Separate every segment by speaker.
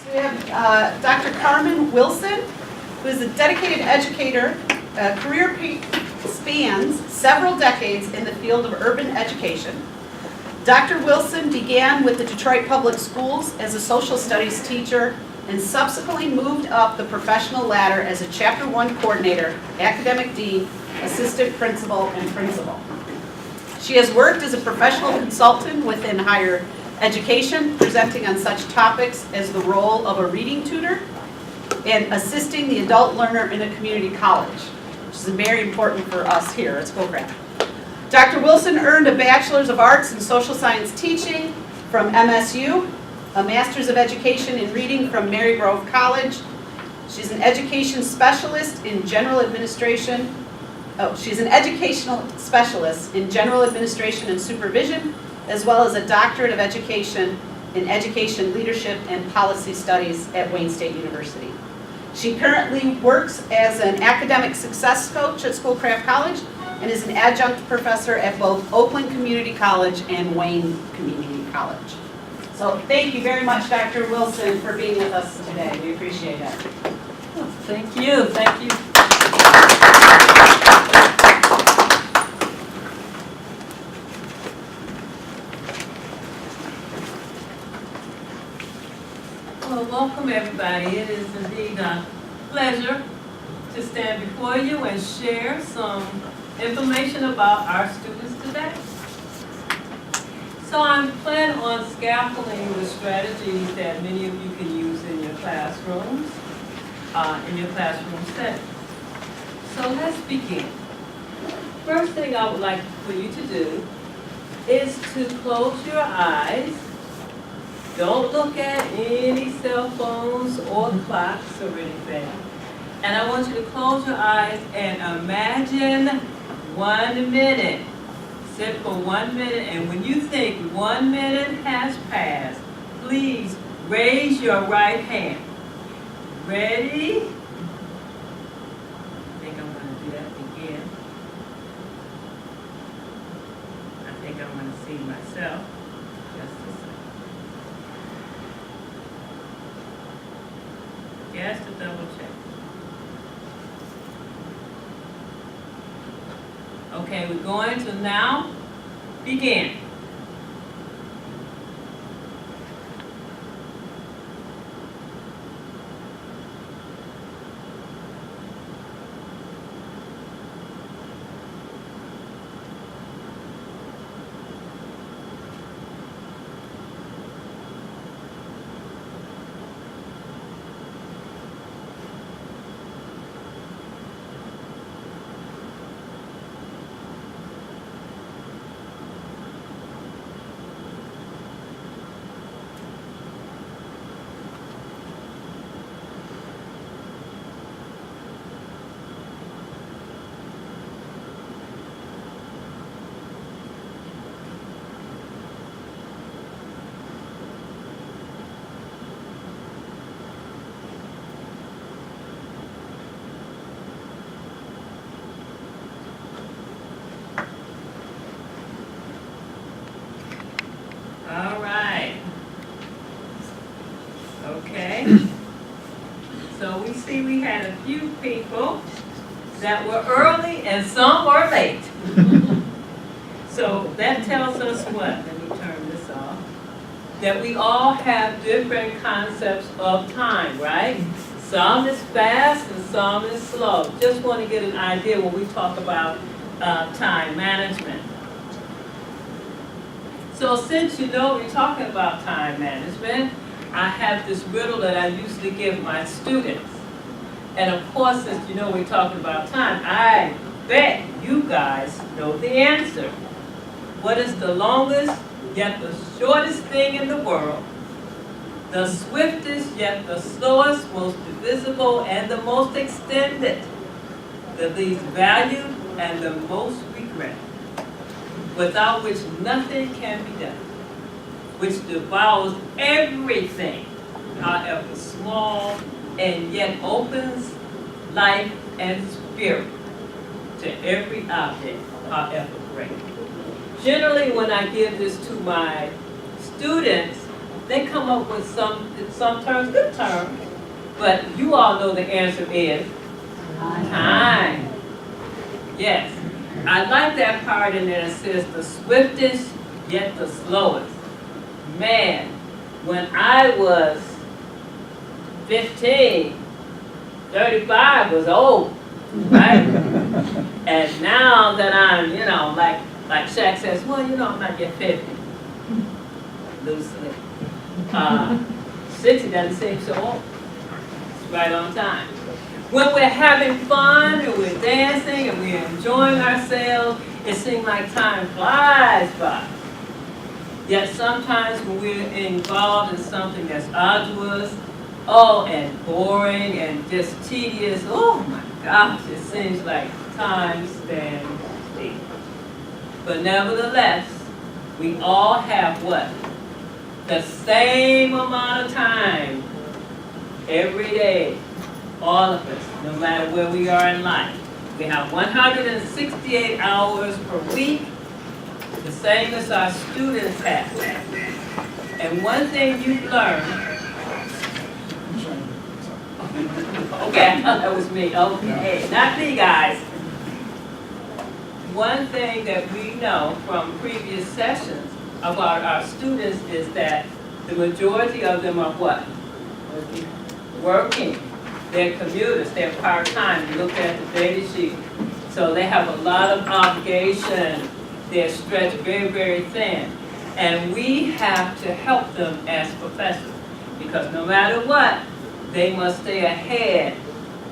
Speaker 1: We have Dr. Carmen Wilson, who is a dedicated educator. Career spans several decades in the field of urban education. Dr. Wilson began with the Detroit Public Schools as a social studies teacher and subsequently moved up the professional ladder as a Chapter 1 coordinator, academic dean, assistant principal, and principal. She has worked as a professional consultant within higher education, presenting on such topics as the role of a reading tutor and assisting the adult learner in a community college, which is very important for us here at Schoolcraft. Dr. Wilson earned a Bachelor's of Arts in Social Science Teaching from MSU, a Master's of Education in Reading from Marygrove College. She's an education specialist in general administration. She's an educational specialist in general administration and supervision, as well as a doctorate of education in education leadership and policy studies at Wayne State University. She currently works as an academic success coach at Schoolcraft College and is an adjunct professor at both Oakland Community College and Wayne Community College. So thank you very much, Dr. Wilson, for being with us today. We appreciate it.
Speaker 2: Thank you. Thank you. Well, welcome everybody. It is indeed a pleasure to stand before you and share some information about our students today. So I'm planning on scaffolding the strategies that many of you can use in your classrooms, in your classroom setting. So let's begin. First thing I would like for you to do is to close your eyes. Don't look at any cell phones or clocks or anything. And I want you to close your eyes and imagine 1 minute. Sit for 1 minute, and when you think 1 minute has passed, please raise your right hand. Ready? I think I'm going to do that again. I think I'm going to see myself. Just a second. Just to double check. Okay, we're going to now begin. All right. Okay. So we see we had a few people that were early and some were late. So that tells us what? Let me turn this off. That we all have different concepts of time, right? Some is fast and some is slow. Just want to get an idea when we talk about time management. So since you know we're talking about time management, I have this riddle that I usually give my students. And of course, since you know we're talking about time, I bet you guys know the answer. What is the longest yet the shortest thing in the world? The swiftest yet the slowest, most divisible, and the most extended. The least valued and the most regretted. Without which nothing can be done, which devours everything, however small, and yet opens life and spirit to every object, however great. Generally, when I give this to my students, they come up with some terms, good terms, but you all know the answer is time. Yes. I like that part in there that says the swiftest yet the slowest. Man, when I was 15, 35 was old, right? And now that I'm, like Shaq says, well, I'm not yet 50. Loosely. 60 doesn't seem so old. It's right on time. When we're having fun and we're dancing and we're enjoying ourselves, it seems like time flies by. Yet sometimes when we're involved in something that's arduous, and boring and just tedious, oh my gosh, it seems like time stands still. But nevertheless, we all have what? The same amount of time every day. All of us, no matter where we are in life. We have 168 hours per week, the same as our students have. And one thing you've learned, okay, that was me, okay, not me guys. One thing that we know from previous sessions about our students is that the majority of them are what? Working. They're commuters, they're part-time. You look at the data sheet. So they have a lot of obligation. They're stretched very, very thin. And we have to help them as professors. Because no matter what, they must stay ahead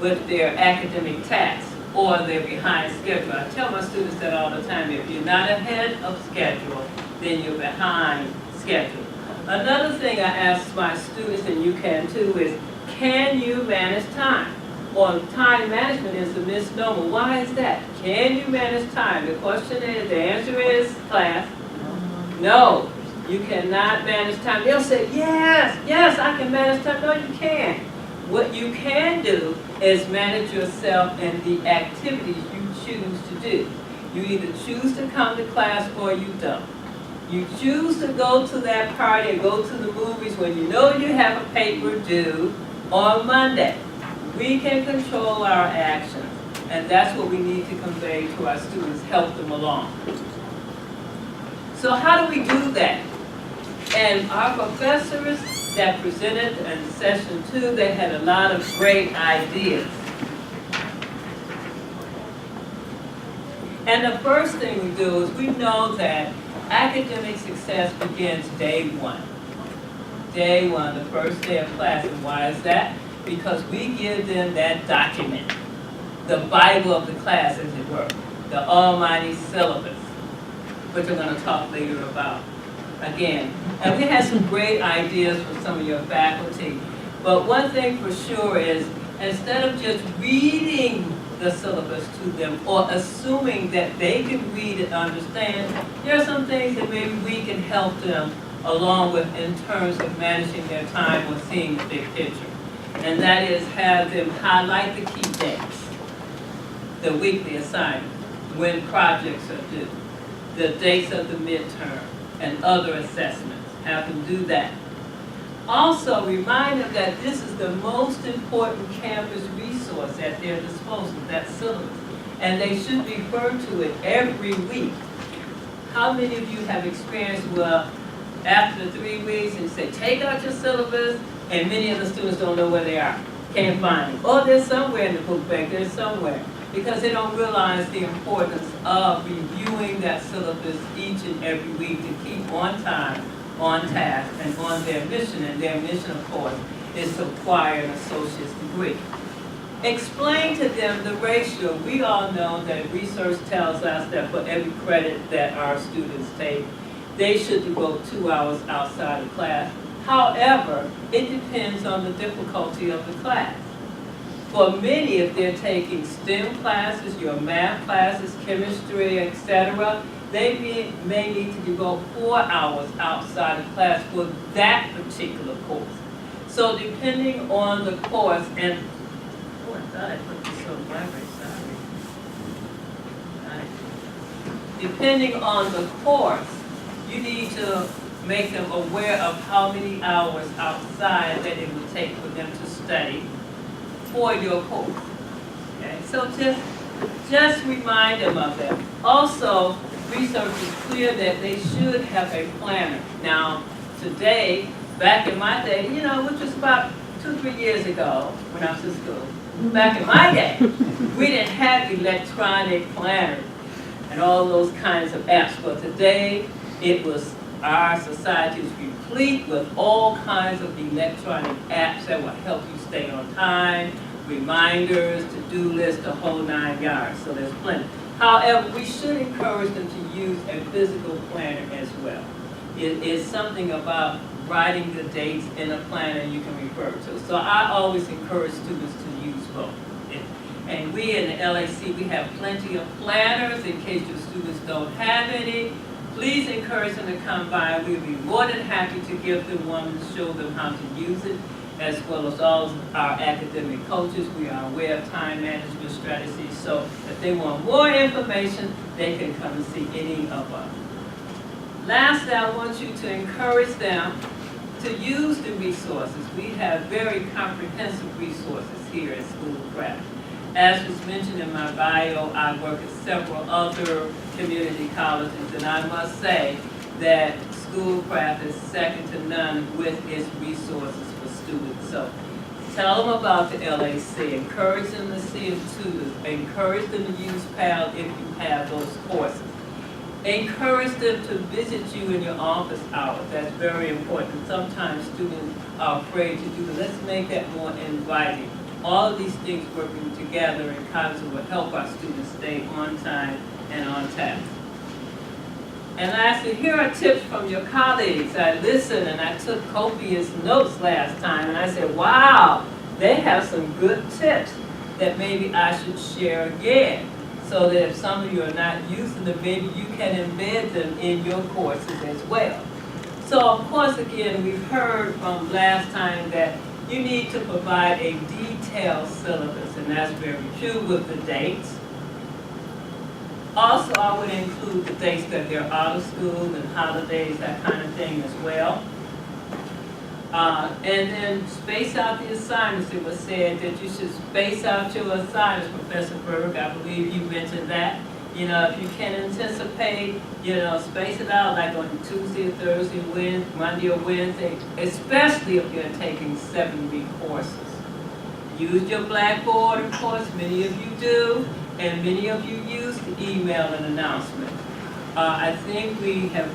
Speaker 2: with their academic tasks or they're behind schedule. I tell my students that all the time. If you're not ahead of schedule, then you're behind schedule. Another thing I ask my students, and you can too, is can you manage time? Or time management is a misnomer. Why is that? Can you manage time? The question is, the answer is, class, no. You cannot manage time. They'll say, yes, I can manage time. No, you can't. What you can do is manage yourself and the activities you choose to do. You either choose to come to class or you don't. You choose to go to that party or go to the movies when you know you have a paper due on Monday. We can control our actions, and that's what we need to convey to our students, help them along. So how do we do that? And our professors that presented in session 2, they had a lot of great ideas. And the first thing we do is we know that academic success begins day one. Day one, the first day of class. And why is that? Because we give them that document, the Bible of the class, as it were, the almighty syllabus, which we're going to talk later about again. And we had some great ideas from some of your faculty. But one thing for sure is, instead of just reading the syllabus to them or assuming that they can read and understand, there are some things that maybe we can help them along with in terms of managing their time or seeing the big picture. And that is have them highlight the key dates, the weekly assignments, when projects are due, the dates of the midterm, and other assessments. Have them do that. Also, remind them that this is the most important campus resource at their disposal, that syllabus. And they should refer to it every week. How many of you have experienced, well, after the 3 weeks, and say, take out your syllabus, and many of the students don't know where they are, can't find it. Oh, they're somewhere in the book bag, they're somewhere. Because they don't realize the importance of reviewing that syllabus each and every week to keep on time, on task, and on their mission. And their mission, of course, is to acquire an associate's degree. Explain to them the ratio. We all know that research tells us that for every credit that our students take, they should devote 2 hours outside of class. However, it depends on the difficulty of the class. For many, if they're taking STEM classes, your math classes, chemistry, etc., they may need to devote 4 hours outside of class for that particular course. So depending on the course, and oh, I thought I put this on library, sorry. Depending on the course, you need to make them aware of how many hours outside that it would take for them to study for your course. Okay, so just remind them of that. Also, research is clear that they should have a planner. Now, today, back in my day, you know, which was about 2-3 years ago when I was in school, back in my day, we didn't have electronic planners and all those kinds of apps. But today, our society is replete with all kinds of electronic apps that will help you stay on time, reminders, to-do lists, the whole 9 yards. So there's plenty. However, we should encourage them to use a physical planner as well. It is something about writing the dates in a planner you can refer to. So I always encourage students to use both. And we in the LAC, we have plenty of planners in case your students don't have any. Please encourage them to come by. We'll be more than happy to give them one and show them how to use it, as well as all of our academic coaches. We are aware of time management strategies, so if they want more information, they can come and see any of us. Lastly, I want you to encourage them to use the resources. We have very comprehensive resources here at Schoolcraft. As was mentioned in my bio, I work at several other community colleges, and I must say that Schoolcraft is second to none with its resources for students. So tell them about the LAC, encourage them to see it too, encourage them to use PAL if you have those courses. Encourage them to visit you in your office hours. That's very important. Sometimes students are afraid to do that. Let's make that more inviting. All of these things working together in concert will help our students stay on time and on task. And lastly, here are tips from your colleagues. I listened and I took copious notes last time, and I said, wow, they have some good tips that maybe I should share again, so that if some of you are not using them, maybe you can embed them in your courses as well. So of course, again, we've heard from last time that you need to provide a detailed syllabus, and that's very true with the dates. Also, I would include the dates that they're out of school and holidays, that kind of thing as well. And then space out the assignments. It was said that you should space out your assignments, Professor Berg, I believe you mentioned that. You know, if you can anticipate, you know, space it out like on Tuesday or Thursday, Monday or Wednesday, especially if you're taking 7-week courses. Use your Blackboard, of course, many of you do, and many of you use the email and announcement. I think we have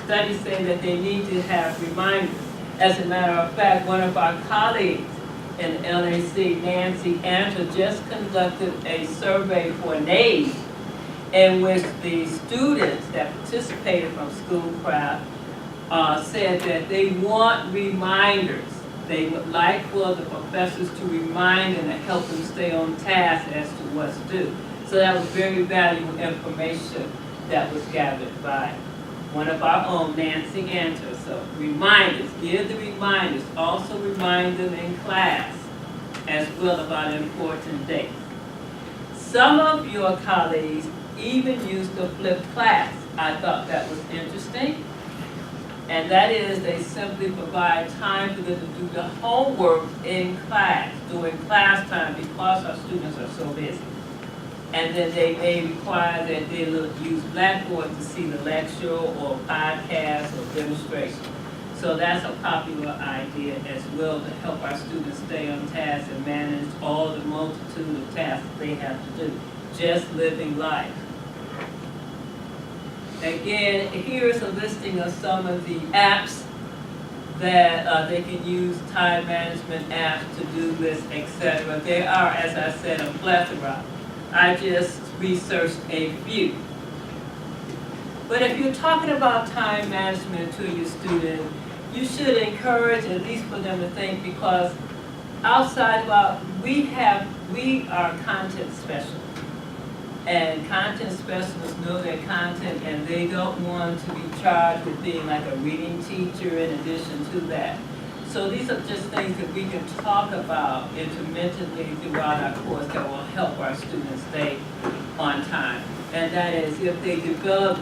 Speaker 2: studies saying that they need to have reminders. As a matter of fact, one of our colleagues in LAC, Nancy Anter, just conducted a survey for NAED, in which the students that participated from Schoolcraft said that they want reminders. They would like for the professors to remind them and help them stay on task as to what to do. So that was very valuable information that was gathered by one of our own, Nancy Anter. So reminders, give the reminders. Also remind them in class as well about important dates. Some of your colleagues even used the flipped class. I thought that was interesting. And that is, they simply provide time for them to do the homework in class, during class time, because our students are so busy. And then they may require that they use Blackboard to see the lecture or podcast or demonstration. So that's a popular idea as well, to help our students stay on task and manage all the multitude of tasks they have to do, just living life. Again, here's a listing of some of the apps that they can use, time management apps, to-do lists, etc. There are, as I said, a plethora. I just researched a few. But if you're talking about time management to your student, you should encourage, at least for them to think, because outside of our, we are content specialists. And content specialists know their content, and they don't want to be charged with being like a reading teacher in addition to that. So these are just things that we can talk about intermittently throughout our course that will help our students stay on time. And that is, if they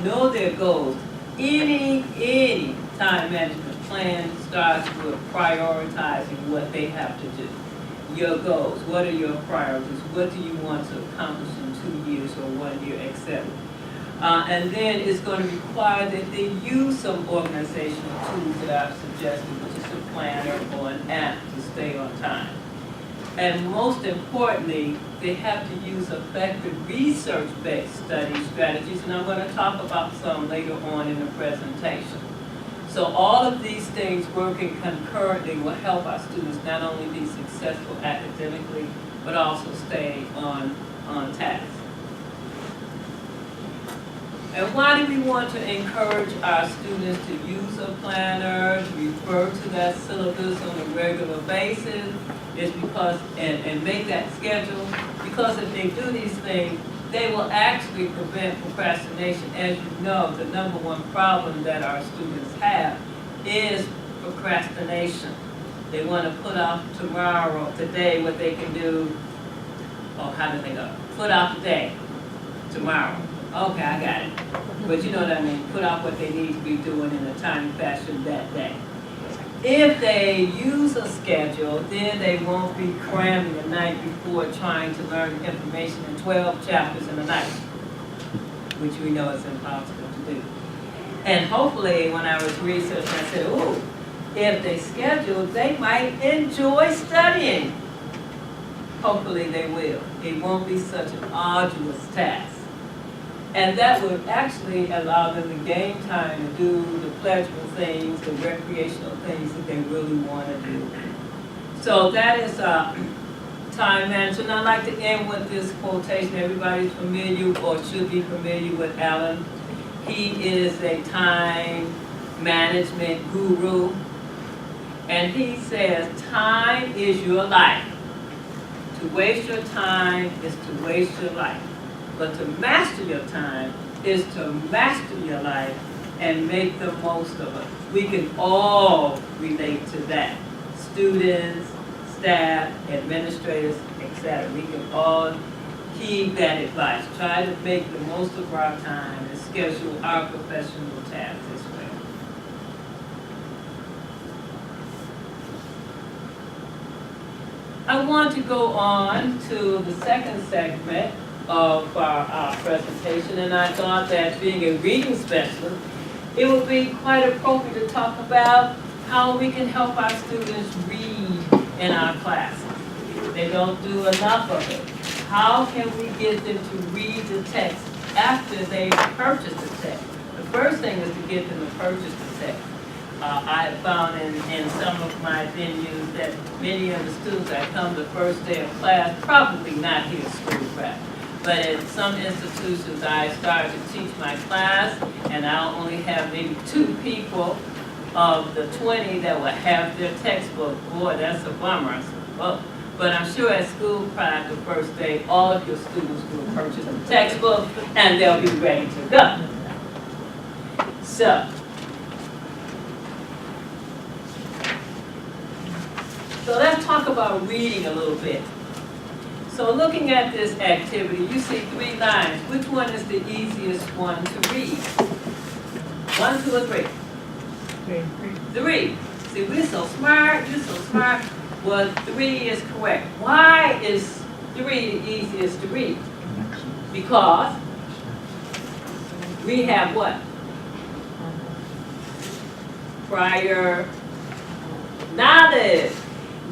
Speaker 2: know their goals, any time management plan starts with prioritizing what they have to do. Your goals, what are your priorities? What do you want to accomplish in 2 years or 1 year, etc. And then it's going to require that they use some organizational tools that I've suggested, which is a planner or an app to stay on time. And most importantly, they have to use effective research-based study strategies, and I'm going to talk about some later on in the presentation. So all of these things working concurrently will help our students not only be successful academically, but also stay on task. And why do we want to encourage our students to use a planner, to refer to that syllabus on a regular basis? Is because, and make that schedule, because if they do these things, they will actually prevent procrastination. As you know, the number one problem that our students have is procrastination. They want to put off tomorrow, today, what they can do. Oh, how do they go? Put off today, tomorrow. Okay, I got it. But you know what I mean, put off what they need to be doing in a timely fashion that day. If they use a schedule, then they won't be cramming the night before trying to learn information in 12 chapters in a night, which we know is impossible to do. And hopefully, when I was researching, I said, oh, if they schedule, they might enjoy studying. Hopefully they will. It won't be such an arduous task. And that would actually allow them to gain time to do the pleasurable things, the recreational things that they really want to do. So that is time management. I'd like to end with this quotation. Everybody's familiar or should be familiar with Allen. He is a time management guru. And he says, time is your life. To waste your time is to waste your life. But to master your time is to master your life and make the most of it. We can all relate to that. Students, staff, administrators, etc. We can all heed that advice. Try to make the most of our time and schedule our professional tasks as well. I want to go on to the second segment of our presentation, and I thought that being a reading specialist, it would be quite appropriate to talk about how we can help our students read in our classes. They don't do enough of it. How can we get them to read the text after they purchase the text? The first thing is to get them to purchase the text. I have found in some of my venues that many of the students that come the first day of class probably not hear school prep. But at some institutions, I started to teach my class, and I'll only have maybe 2 people of the 20 that will have their textbook. Boy, that's a bummer. I said, well, but I'm sure at school prep the first day, all of your students will purchase the textbook, and they'll be ready to go. So let's talk about reading a little bit. So looking at this activity, you see 3 lines. Which one is the easiest one to read? 1, 2, or 3? 3. See, we're so smart, you're so smart. Well, 3 is correct. Why is 3 the easiest to read? Because we have what? Prior knowledge.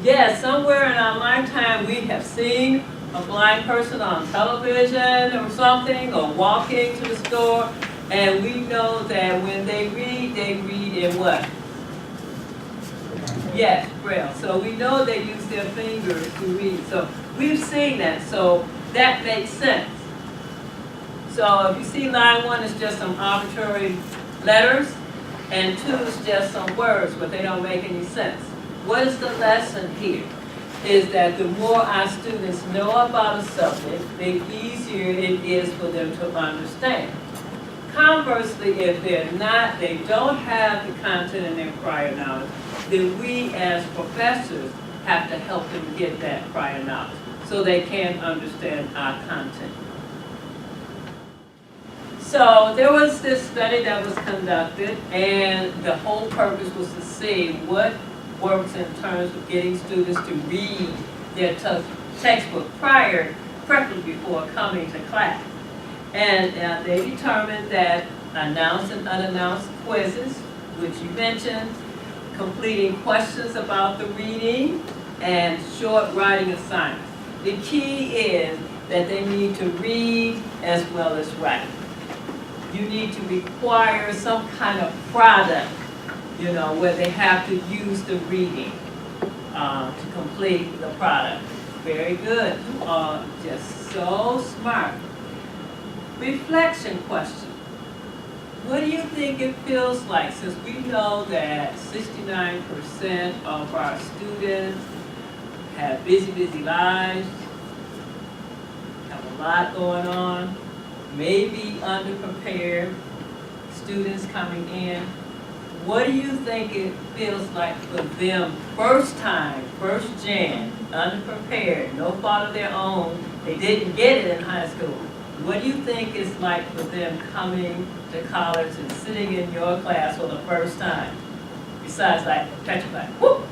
Speaker 2: Yes, somewhere in our lifetime we have seen a blind person on television or something, or walking to the store, and we know that when they read in what? Yes, Braille. So we know they use their fingers to read. So we've seen that, so that makes sense. So if you see line 1 is just some arbitrary letters, and 2 is just some words, but they don't make any sense. What is the lesson here? Is that the more our students know about a subject, the easier it is for them to understand. Conversely, if they don't have the content in their prior knowledge, then we as professors have to help them get that prior knowledge so they can understand our content. So there was this study that was conducted, and the whole purpose was to see what works in terms of getting students to read their textbook preferably before coming to class. And they determined that announced and unannounced quizzes, which you mentioned, completing questions about the reading, and short writing assignments. The key is that they need to read as well as write. You need to require some kind of product, you know, where they have to use the reading to complete the product. Very good. You are just so smart. Reflection question. What do you think it feels like, since we know that 69% of our students have busy lives, have a lot going on, maybe underprepared students coming in. What do you think it feels like for them, first time, first gen, underprepared, no fault of their own, they didn't get it in high school. What do you think it's like for them coming to college and sitting in your class for the first time? Besides like petrified, whoop!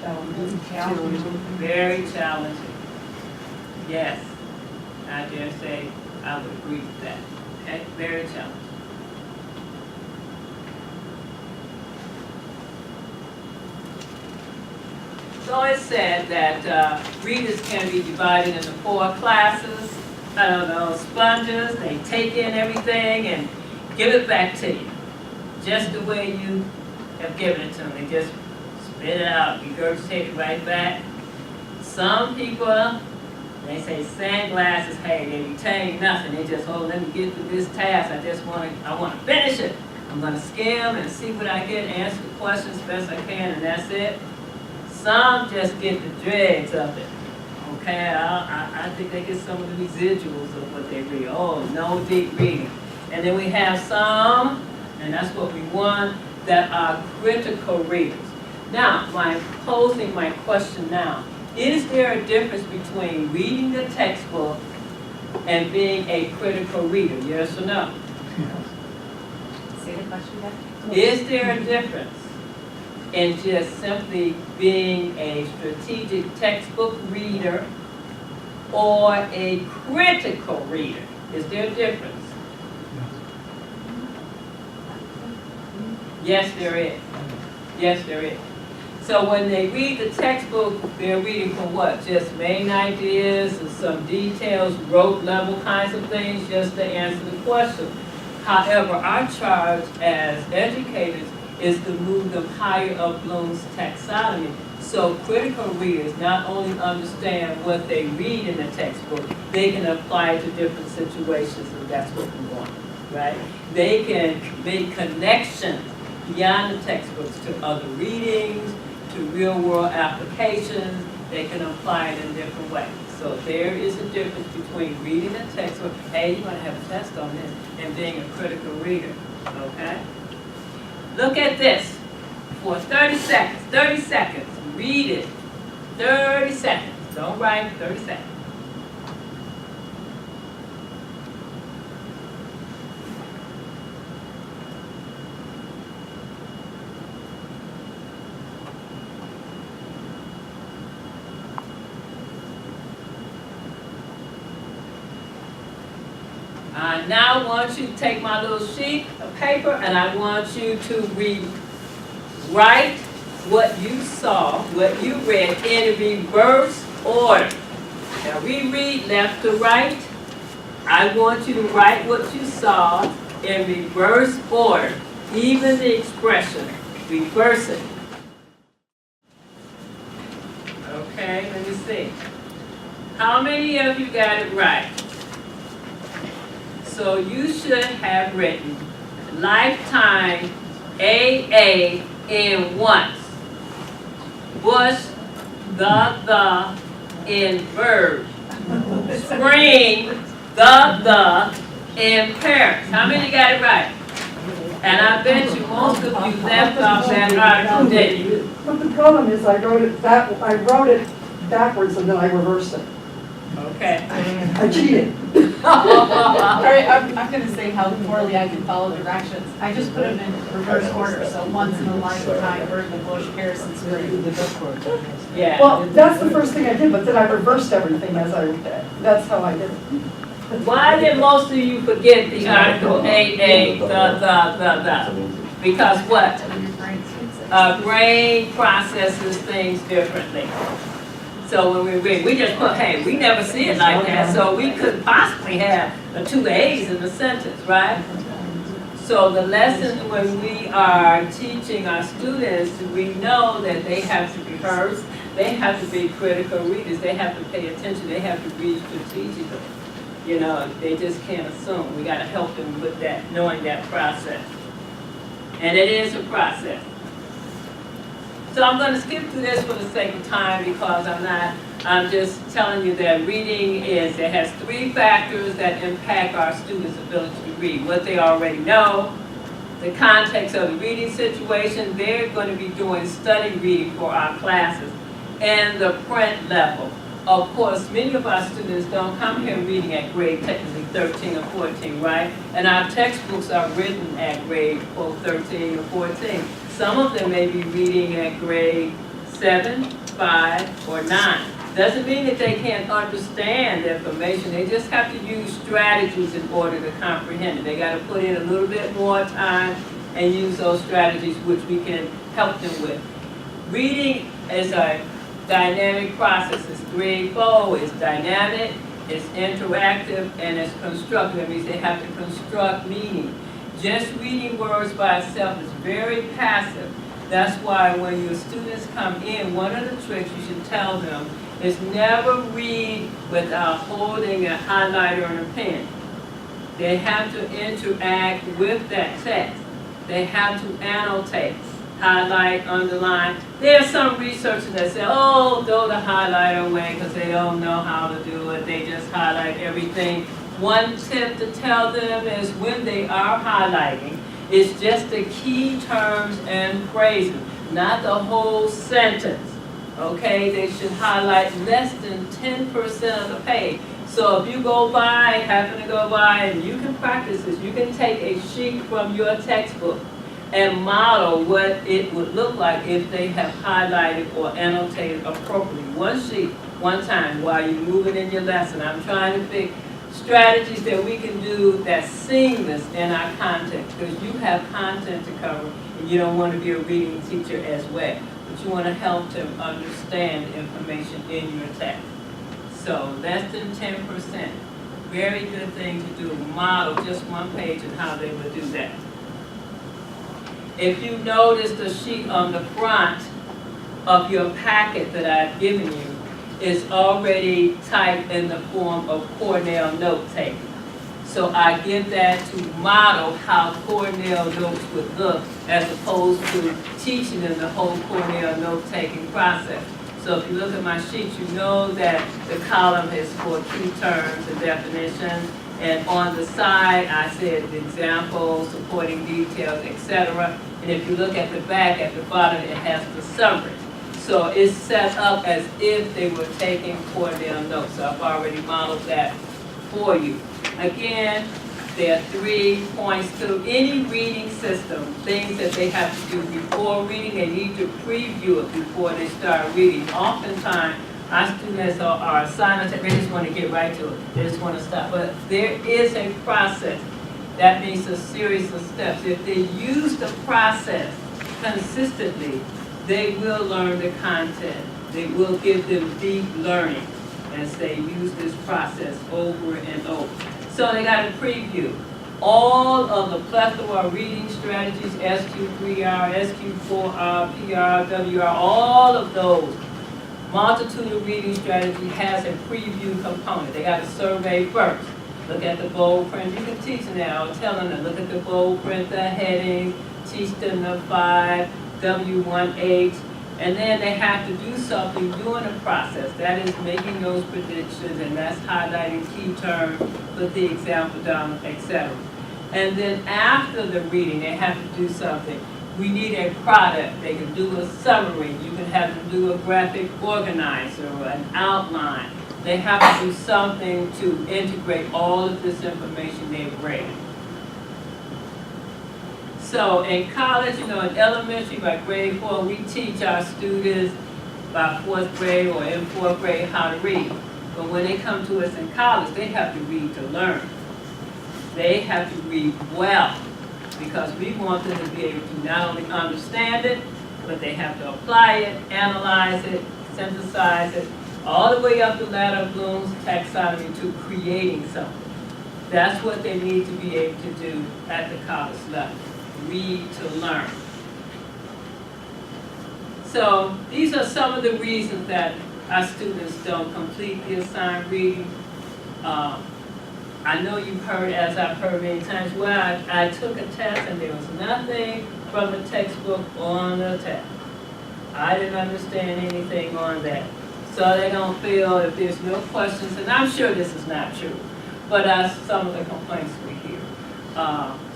Speaker 2: Challenging. Very challenging. Yes, I dare say I would agree with that. Okay, very challenging. So it said that readers can be divided into 4 classes. I don't know, sponges, they take in everything and give it back to you. Just the way you have given it to them. They just spit it out, regurgitate it right back. Some people, they say sandglasses, hey, they retain nothing. They just, oh, let me get through this task. I want to finish it. I'm going to skim and see what I get, answer the questions best I can, and that's it. Some just get the dregs of it. Okay, I think they get some of the residuals of what they read. Oh, no deep reading. And then we have some, and that's what we want, that are critical readers. Now, posing my question now, is there a difference between reading the textbook and being a critical reader? Yes or no?
Speaker 3: Say the question again.
Speaker 2: Is there a difference in just simply being a strategic textbook reader or a critical reader? Is there a difference? Yes, there is. Yes, there is. So when they read the textbook, they're reading for what? Just main ideas and some details, rote level kinds of things, just to answer the question. However, our charge as educators is to move them higher up Bloom's taxonomy. So critical readers not only understand what they read in the textbook, they can apply it to different situations, and that's what we want, right? They can make connections beyond the textbooks to other readings, to real world applications. They can apply it in different ways. So there is a difference between reading a textbook, hey, you're gonna have a test on this, and being a critical reader, okay? Look at this for 30 seconds, 30 seconds, read it, 30 seconds, don't write, 30 seconds. I now want you to take my little sheet of paper and I want you to rewrite what you saw, what you read in reverse order. Now we read left to right. I want you to write what you saw in reverse order, even the expression, reverse it. Okay, let me see. How many of you got it right? So you should have written lifetime AA in once. Bush, the in verb. Spring, the in Paris. How many got it right? And I bet you most of you left off that article, didn't you?
Speaker 4: But the problem is I wrote it backwards and then I reversed it.
Speaker 2: Okay.
Speaker 4: I cheated.
Speaker 1: All right, I'm gonna say how poorly I can follow directions. I just put them in reverse order, so once in a lifetime, burn the bush, Harrison Spring.
Speaker 2: Yeah.
Speaker 4: Well, that's the first thing I did, but then I reversed everything that's how I did it.
Speaker 2: Why did most of you forget the Article 8A, the? Because what? Our brain processes things differently. So when we read, we just put, hey, we never see it like that, so we could possibly have the 2 A's in the sentence, right? So the lesson when we are teaching our students, we know that they have to rehearse, they have to be critical readers, they have to pay attention, they have to read strategically. You know, they just can't assume. We got to help them with that, knowing that process. And it is a process. So I'm going to skip through this for the sake of time because I'm just telling you that reading it has 3 factors that impact our students' ability to read. What they already know, the context of the reading situation, they're going to be doing study reading for our classes, and the print level. Of course, many of our students don't come here reading at grade technically 13 or 14, right? And our textbooks are written at grade 13 or 14. Some of them may be reading at grade 7, 5, or 9. Doesn't mean that they can't understand the information. They just have to use strategies in order to comprehend it. They got to put in a little bit more time and use those strategies which we can help them with. Reading is a dynamic process. It's threefold. It's dynamic, it's interactive, and it's constructive. That means they have to construct meaning. Just reading words by itself is very passive. That's why when your students come in, one of the tricks you should tell them is never read without holding a highlighter and a pen. They have to interact with that text. They have to annotate, highlight, underline. There's some researchers that say, oh, throw the highlighter away because they don't know how to do it. They just highlight everything. One tip to tell them is when they are highlighting, it's just the key terms and phrases, not the whole sentence. Okay, they should highlight less than 10% of the page. So if you go by, happen to go by, and you can practice this, you can take a sheet from your textbook and model what it would look like if they have highlighted or annotated appropriately. One sheet, one time, while you're moving in your lesson. I'm trying to pick strategies that we can do that's seamless in our content, because you have content to cover and you don't want to be a reading teacher as well, but you want to help them understand information in your text. So less than 10%, very good thing to do. Model just one page and how they would do that. If you notice the sheet on the front of your packet that I've given you is already typed in the form of Cornell note-taking. So I give that to model how Cornell notes would look as opposed to teaching them the whole Cornell note-taking process. So if you look at my sheet, you know that the column is for key terms and definitions. And on the side, I said examples, supporting details, etc. And if you look at the back, at the bottom, it has the summary. So it's set up as if they were taking Cornell notes. So I've already modeled that for you. Again, there are 3 points to any reading system, things that they have to do before reading. They need to preview it before they start reading. Oftentimes, our students are assigned, they just want to get right to it. They just want to stop. But there is a process. That means a series of steps. If they use the process consistently, they will learn the content. They will give them deep learning as they use this process over and over. So they got to preview all of the plethora of reading strategies, SQ3R, SQ4R, PR, WR, all of those. Multitude of reading strategy has a preview component. They got to survey first. Look at the bold print. You can teach them now, telling them, look at the bold print, the headings, teach them the 5, W1H, and then they have to do something during the process. That is making those predictions, and that's highlighting key terms, put the example down, etc. And then after the reading, they have to do something. we need a product. They can do a summary. You can have them do a graphic organizer or an outline. They have to do something to integrate all of this information they've read. So in college, in elementary, by grade 4, we teach our students by 4th grade or in 4th grade how to read. But when they come to us in college, they have to read to learn. They have to read well, because we want them to be able to not only understand it, but they have to apply it, analyze it, synthesize it, all the way up the ladder of Bloom's taxonomy to creating something. That's what they need to be able to do at the college level, read to learn. So these are some of the reasons that our students don't complete the assigned reading. I know you've heard, as I've heard many times, well, I took a test and there was nothing from the textbook on the test. I didn't understand anything on that. So they don't feel if there's no questions, and I'm sure this is not true, but that's some of the complaints we hear.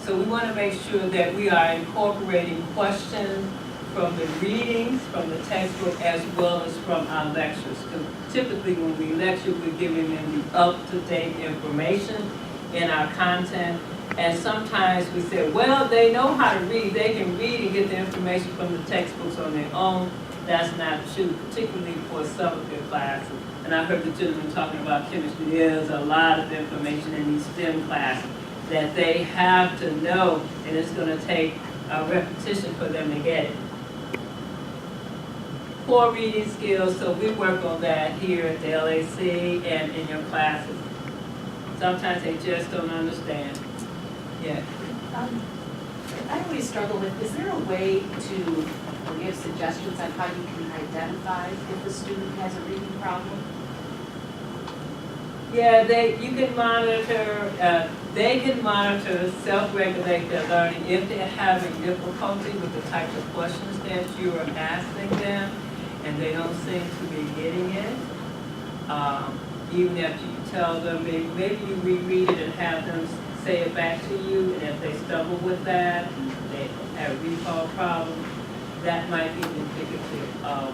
Speaker 2: So we want to make sure that we are incorporating questions from the readings, from the textbook, as well as from our lectures. Because typically when we lecture, we're giving them the up-to-date information in our content. And sometimes we say, well, they know how to read. They can read and get the information from the textbooks on their own. That's not true, particularly for some of their classes. And I heard the gentleman talking about chemistry. There's a lot of information in these STEM classes that they have to know, and it's going to take a repetition for them to get it. Poor reading skills, so we work on that here at the LAC and in your classes. Sometimes they just don't understand. Yeah.
Speaker 3: I always struggle with, is there a way to give suggestions on how you can identify if a student has a reading problem?
Speaker 2: Yeah, you can monitor, they can monitor, self-regulate their learning if they're having difficulty with the types of questions that you are asking them and they don't seem to be getting it. Even after you tell them, maybe you reread it and have them say it back to you, and if they stumble with that, and they have a recall problem, that might be indicative of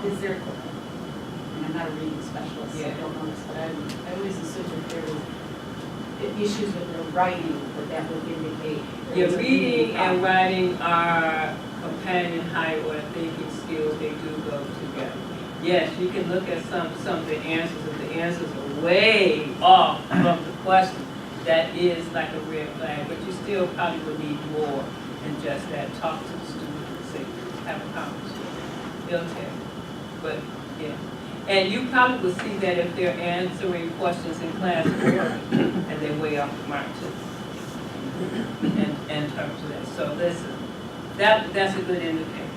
Speaker 3: Is there, and I'm not a reading specialist, so I don't know this, but I always assume that there was issues with their writing, that would indicate.
Speaker 2: Yeah, reading and writing are companion higher order thinking skills. They do go together. Yes, you can look at some of the answers. If the answers are way off from the question, that is like a red flag. But you still probably would need more than just that. Talk to the student and say, have a conversation. They'll tell you. But yeah. And you probably will see that if they're answering questions in class and they're way off the mark too. In terms of that. So listen, that's a good indicator.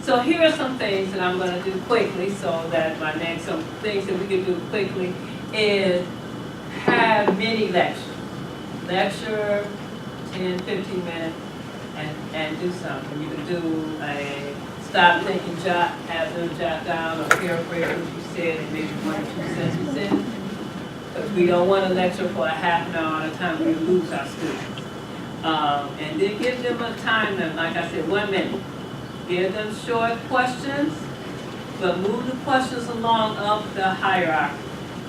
Speaker 2: So here are some things that I'm going to do quickly, so that some things that we can do quickly is have mini lectures. Lecture 10, 15 minutes and do something. You can do a stop, thinking, have them jot down or paraphrase what you said in maybe 1 or 2 sentences. Because we don't want to lecture for a half an hour at a time. We lose our students. And then give them a time limit, like I said, 1 minute. Give them short questions, but move the questions along up the hierarchy.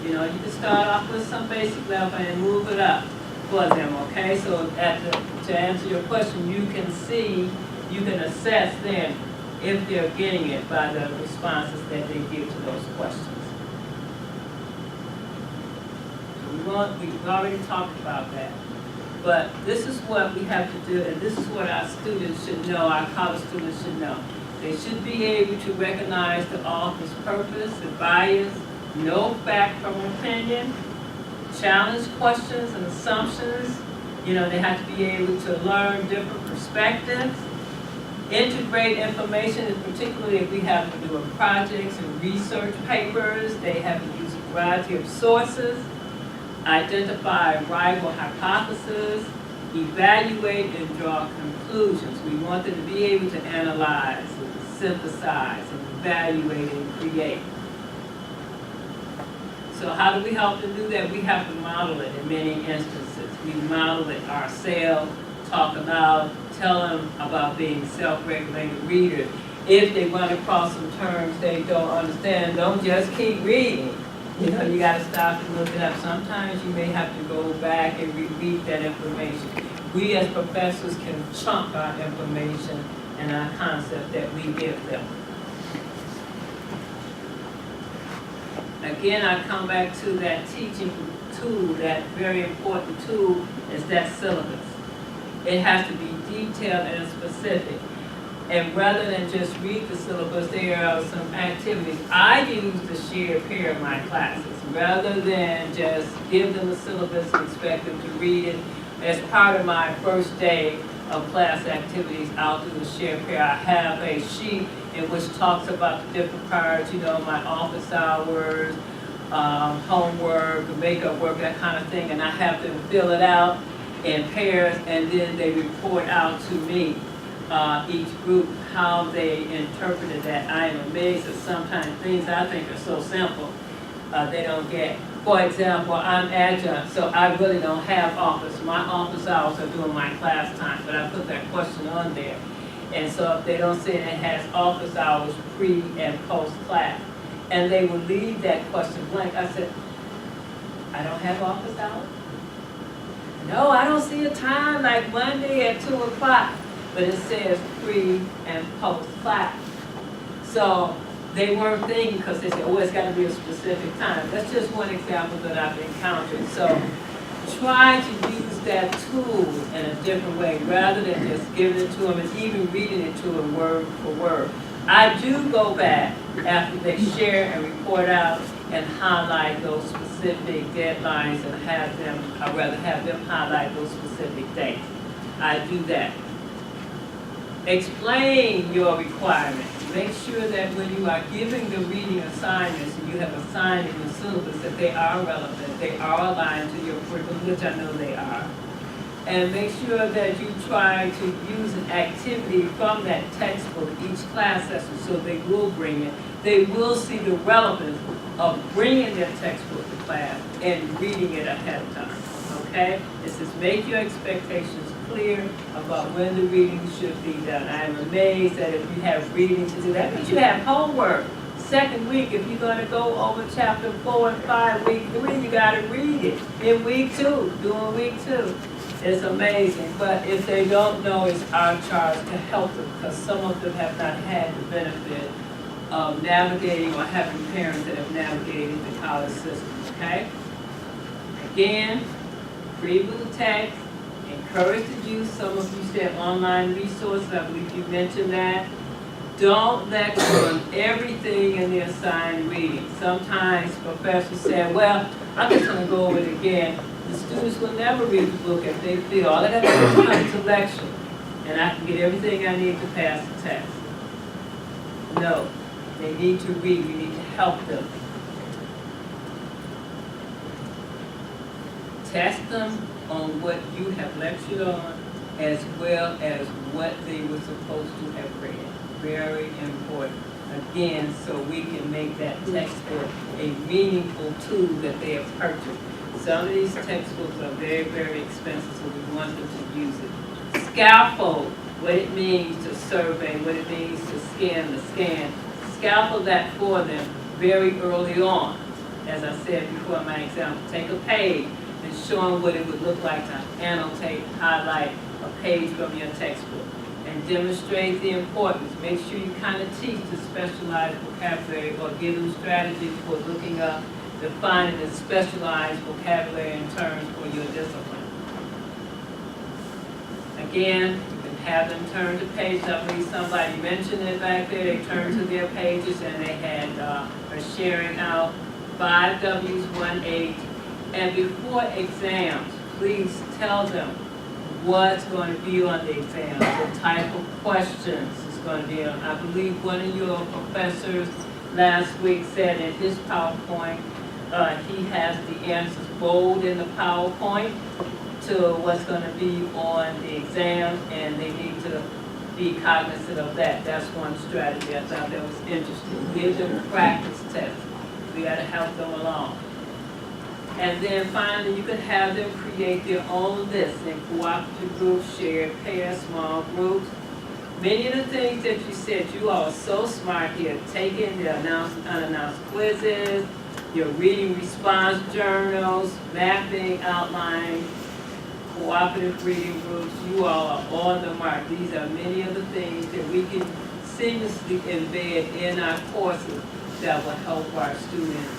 Speaker 2: You can start off with some basic level and move it up for them, okay? So to answer your question, you can assess then if they're getting it by the responses that they give to those questions. So we've already talked about that. But this is what we have to do, and this is what our students should know, our college students should know. They should be able to recognize the author's purpose and bias, know fact from opinion, challenge questions and assumptions. They have to be able to learn different perspectives, integrate information, and particularly if we have to do projects and research papers, they have to use a variety of sources. Identify rival hypotheses, evaluate and draw conclusions. We want them to be able to analyze, and synthesize, and evaluate and create. So how do we help them do that? We have to model it in many instances. We model it ourselves, talk about tell them about being self-regulated readers. If they run across some terms they don't understand, don't just keep reading. You know, you gotta stop and look it up. Sometimes you may have to go back and repeat that information. We as professors can chunk our information and our concept that we give them. Again, I come back to that teaching tool, that very important tool is that syllabus. It has to be detailed and specific. And rather than just read the syllabus, there are some activities. I use the shared pair in my classes. Rather than just give them the syllabus and expect them to read it, as part of my first day of class activities, I'll do the shared pair. I have a sheet in which talks about the different parts, you know, my office hours, homework, makeup work, that kind of thing, and I have them fill it out in pairs, and then they report out to me, each group, how they interpreted that. I am amazed that sometimes things I think are so simple, they don't get. For example, I'm adjunct, so I really don't have office. My office hours are during my class time, but I put that question on there. And so if they don't say it has office hours pre and post class, and they will leave that question blank, I said, I don't have office hours? No, I don't see a time like Monday at 2 o'clock, but it says pre and post class. So they weren't thinking, because they said, oh, it's got to be a specific time. That's just one example that I've encountered. So try to use that tool in a different way rather than just giving it to them and even reading it to them word for word. I do go back after they share and report out and highlight those specific deadlines and have them, I'd rather have them highlight those specific dates. I do that. Explain your requirements. Make sure that when you are giving the reading assignments and you have assigned in your syllabus that they are relevant, they are aligned to your curriculum, which I know they are. And make sure that you try to use an activity from that textbook each class session so they will bring it. They will see the relevance of bringing their textbook to class and reading it ahead of time, okay? It says make your expectations clear about when the reading should be done. I am amazed that if you have reading to do, that means you have homework. Second week, if you're going to go over chapter 4 and 5, week 3, you got to read it. In week 2, during week 2. It's amazing. But if they don't know, it's our charge to help them because some of them have not had the benefit of navigating or having parents that have navigated the college system, okay? Again, read with the text. Encourage the use. Some of you said online resources. I believe you mentioned that. Don't lecture on everything in the assigned reading. Sometimes professors say, well, I'm just going to go over it again. The students will never read the book if they feel all they have to do is come to lecture and I can get everything I need to pass the test. No, they need to read. We need to help them. Test them on what you have lectured on as well as what they were supposed to have read. Very important. Again, so we can make that textbook a meaningful tool that they have purchased. Some of these textbooks are very, very expensive, so we want them to use it. Scaffold, what it means to survey, what it means to scan the scan. Scaffold that for them very early on. As I said before in my example, take a page and show them what it would look like to annotate, highlight a page from your textbook. And demonstrate the importance. Make sure you kind of teach the specialized vocabulary or give them strategies for looking up, defining the specialized vocabulary and terms for your discipline. Again, you can have them turn to pages. I believe somebody mentioned it back there. They turned to their pages and they had are sharing out 5 W's, 1 H. And before exams, please tell them what's going to be on the exam, the type of questions is going to be on. I believe one of your professors last week said in his PowerPoint, he has the answers bold in the PowerPoint to what's going to be on the exam, and they need to be cognizant of that. That's one strategy I thought that was interesting. Give them practice tests. We got to help them along. And then finally, you could have them create their own lists in cooperative groups, shared pairs, small groups. Many of the things that you said, you all are so smart here, taking the announced, unannounced quizzes, your reading response journals, mapping, outline, cooperative reading groups, you all are on the mark. These are many of the things that we can seamlessly embed in our courses that will help our students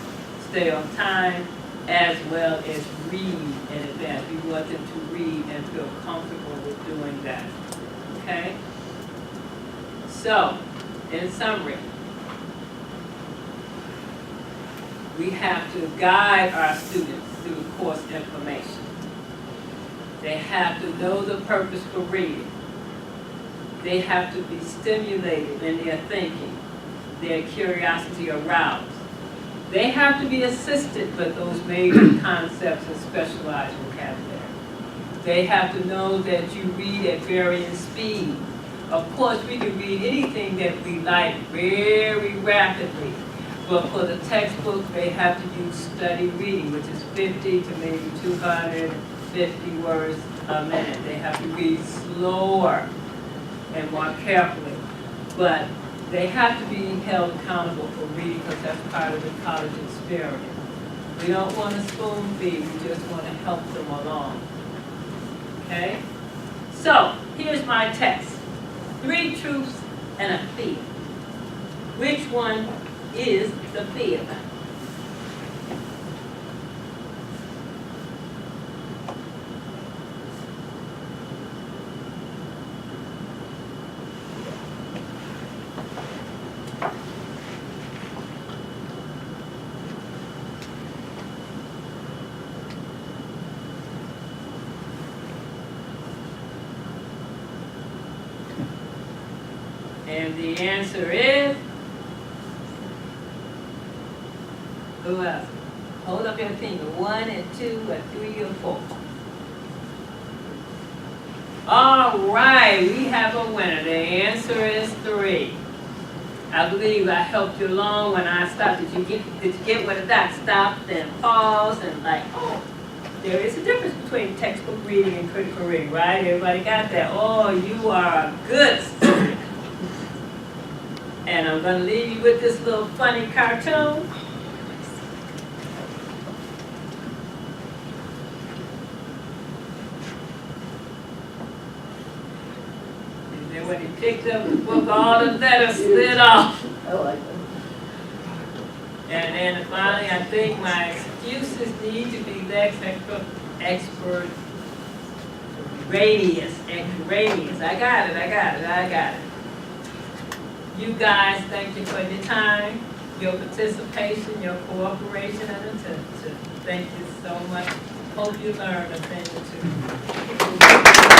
Speaker 2: stay on time as well as read in advance. We want them to read and feel comfortable with doing that, okay? So, in summary, we have to guide our students through course information. They have to know the purpose for reading. They have to be stimulated in their thinking, their curiosity aroused. They have to be assisted with those major concepts and specialized vocabulary. They have to know that you read at varying speeds. Of course, we can read anything that we like very rapidly, but for the textbook, they have to use study reading, which is 50 to maybe 250 words a minute. They have to read slower and more carefully, but they have to be held accountable for reading because that's part of the college experience. We don't want to spoon feed, we just want to help them along, okay? So, here's my test. 3 truths and a fib. Which one is the fib? And the answer is, who else? Hold up your finger, 1 and 2 or 3 or 4. All right, we have a winner. The answer is 3. I believe I helped you along when I stopped. Did you get where the doc stopped and paused and like, oh, there is a difference between textbook reading and critical reading, right? Everybody got that? Oh, you are a good student. And I'm going to leave you with this little funny cartoon. And then when he picked up the book, all the letters slid off.
Speaker 4: I like it.
Speaker 2: And then finally, I think my excuses need to be less expert radius. I got it. You guys, thank you for your time, your participation, your cooperation, and attention. Thank you so much. Hope you learned a thing or two.